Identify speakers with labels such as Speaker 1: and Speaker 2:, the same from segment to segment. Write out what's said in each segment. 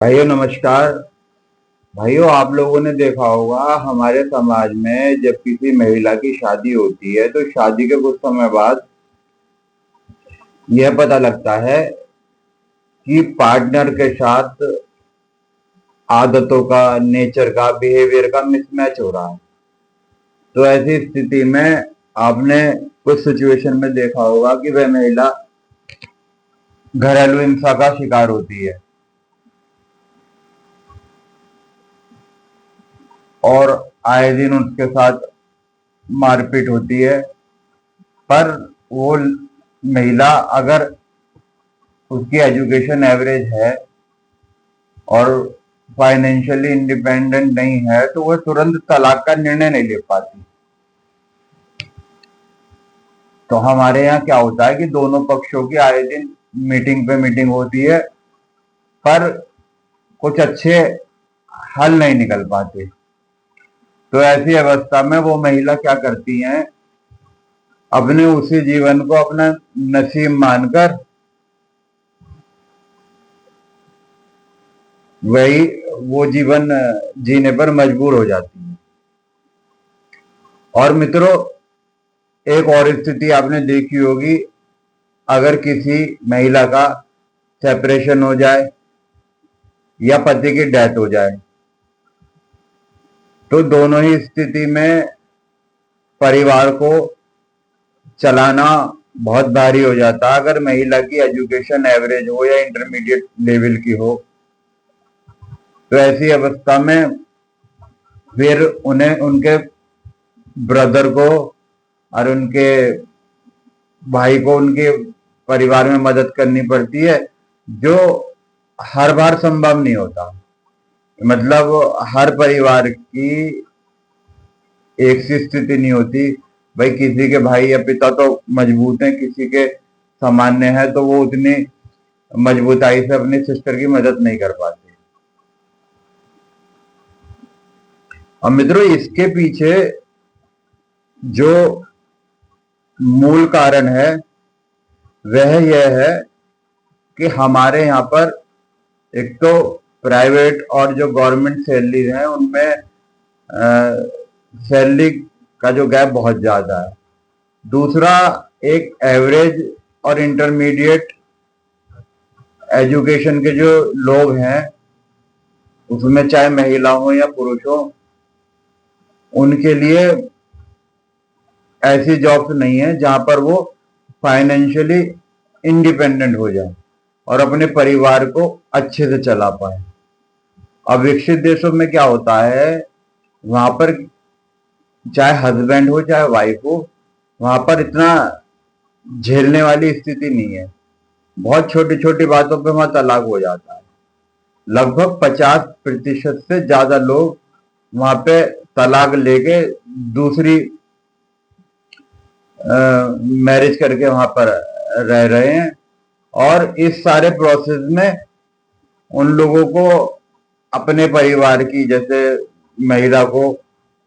Speaker 1: भाइयों नमस्कार। भाइयों, आप लोगों ने देखा होगा हमारे समाज में जब किसी महिला की शादी होती है तो शादी के कुछ समय बाद यह पता लगता है कि पार्टनर के साथ आदतों का, नेचर का, बिहेवियर का मिसमैच हो रहा है। तो ऐसी स्थिति में आपने कुछ सिचुएशन में देखा होगा कि वह महिला घरेलू हिंसा का शिकार होती है और आए दिन उसके साथ मारपीट होती है। पर वो महिला अगर उसकी एजुकेशन एवरेज है और फाइनेंशियली इंडिपेंडेंट नहीं है तो वह तुरंत तलाक का निर्णय नहीं ले पाती। तो हमारे यहाँ क्या होता है कि दोनों पक्षों की आए दिन मीटिंग पे मीटिंग होती है, पर कुछ अच्छे हल नहीं निकल पाते। तो ऐसी अवस्था में वो महिला क्या करती हैं, अपने उसी जीवन को अपना नसीब मानकर वही वो जीवन जीने पर मजबूर हो जाती है। और मित्रों, एक और स्थिति आपने देखी होगी, अगर किसी महिला का सेपरेशन हो जाए या पति की डेथ हो जाए तो दोनों ही स्थिति में परिवार को चलाना बहुत भारी हो जाता है। अगर महिला की एजुकेशन एवरेज हो या इंटरमीडिएट लेवल की हो तो ऐसी अवस्था में फिर उन्हें उनके ब्रदर को और उनके भाई को उनके परिवार में मदद करनी पड़ती है, जो हर बार संभव नहीं होता। मतलब हर परिवार की एक सी स्थिति नहीं होती। भाई किसी के भाई या पिता तो मजबूत हैं, किसी के सामान्य है तो वो उतनी मजबूताई से अपनी सिस्टर की मदद नहीं कर पाते। और मित्रों, इसके पीछे जो मूल कारण है वह यह है कि हमारे यहाँ पर एक तो प्राइवेट और जो गवर्नमेंट सैलरी है उनमें सैलरी का जो गैप बहुत ज्यादा है। दूसरा, एक एवरेज और इंटरमीडिएट एजुकेशन के जो लोग हैं उसमें चाहे महिला हो या पुरुष हो, उनके लिए ऐसी जॉब्स नहीं है जहां पर वो फाइनेंशियली इंडिपेंडेंट हो जाए और अपने परिवार को अच्छे से चला पाए। अब विकसित देशों में क्या होता है, वहां पर चाहे हस्बैंड हो चाहे वाइफ हो, वहां पर इतना झेलने वाली स्थिति नहीं है। बहुत छोटी छोटी बातों पे वहां तलाक हो जाता है। लगभग 50% से ज्यादा लोग वहां पे तलाक लेके दूसरी मैरिज करके वहां पर रह रहे हैं। और इस सारे प्रोसेस में उन लोगों को अपने परिवार की, जैसे महिला को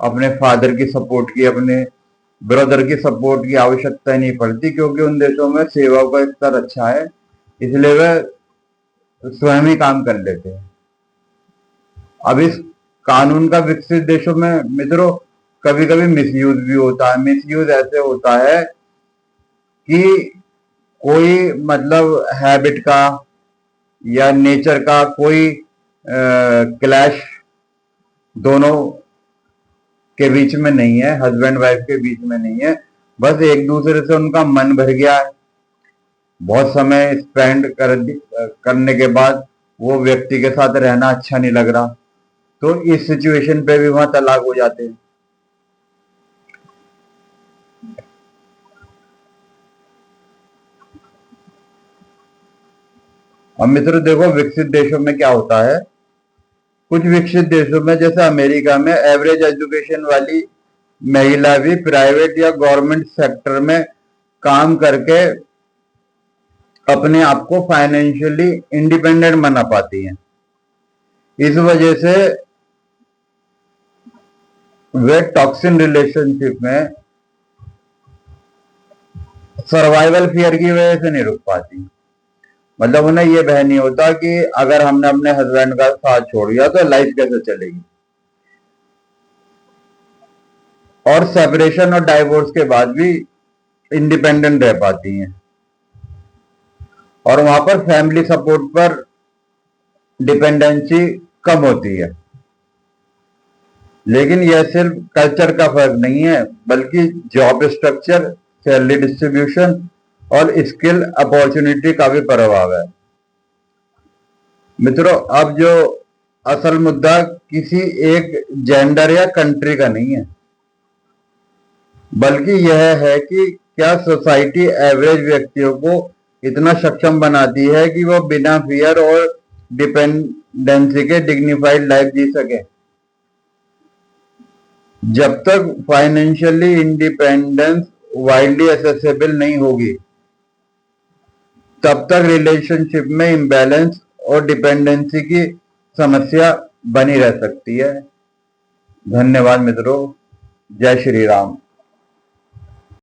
Speaker 1: अपने फादर की सपोर्ट की, अपने ब्रदर की सपोर्ट की आवश्यकता नहीं पड़ती, क्योंकि उन देशों में सेवा का स्तर अच्छा है, इसलिए वे स्वयं ही काम कर लेते हैं। अब इस कानून का विकसित देशों में मित्रों कभी कभी मिसयूज भी होता है। मिसयूज ऐसे होता है कि कोई मतलब हैबिट का या नेचर का कोई क्लैश दोनों के बीच में नहीं है, हस्बैंड वाइफ के बीच में नहीं है, बस एक दूसरे से उनका मन भर गया है। बहुत समय स्पेंड करने के बाद वो व्यक्ति के साथ रहना अच्छा नहीं लग रहा, तो इस सिचुएशन पे भी वहां तलाक हो जाते हैं। अब मित्र देखो, विकसित देशों में क्या होता है, कुछ विकसित देशों में जैसे अमेरिका में एवरेज एजुकेशन वाली महिला भी प्राइवेट या गवर्नमेंट सेक्टर में काम करके अपने आप को फाइनेंशियली इंडिपेंडेंट बना पाती हैं। इस वजह से वे टॉक्सिन रिलेशनशिप में सर्वाइवल फियर की वजह से नहीं रुक पाती। मतलब उन्हें ये भय नहीं होता कि अगर हमने अपने हस्बैंड का साथ छोड़ दिया तो लाइफ कैसे चलेगी। और सेपरेशन और डाइवोर्स के बाद भी इंडिपेंडेंट रह पाती हैं और वहां पर फैमिली सपोर्ट पर डिपेंडेंसी कम होती है। लेकिन यह सिर्फ कल्चर का फर्क नहीं है, बल्कि जॉब स्ट्रक्चर, सैलरी डिस्ट्रीब्यूशन और स्किल अपॉर्चुनिटी का भी प्रभाव है। मित्रों, अब जो असल मुद्दा किसी एक जेंडर या कंट्री का नहीं है, बल्कि यह है कि क्या सोसाइटी एवरेज व्यक्तियों को इतना सक्षम बनाती है कि वो बिना फियर और डिपेंडेंसी के डिग्निफाइड लाइफ जी सके। जब तक फाइनेंशियली इंडिपेंडेंस वाइडली एक्सेसिबल नहीं होगी, तब तक रिलेशनशिप में इम्बैलेंस और डिपेंडेंसी की समस्या बनी रह सकती है। धन्यवाद मित्रों। जय श्री राम।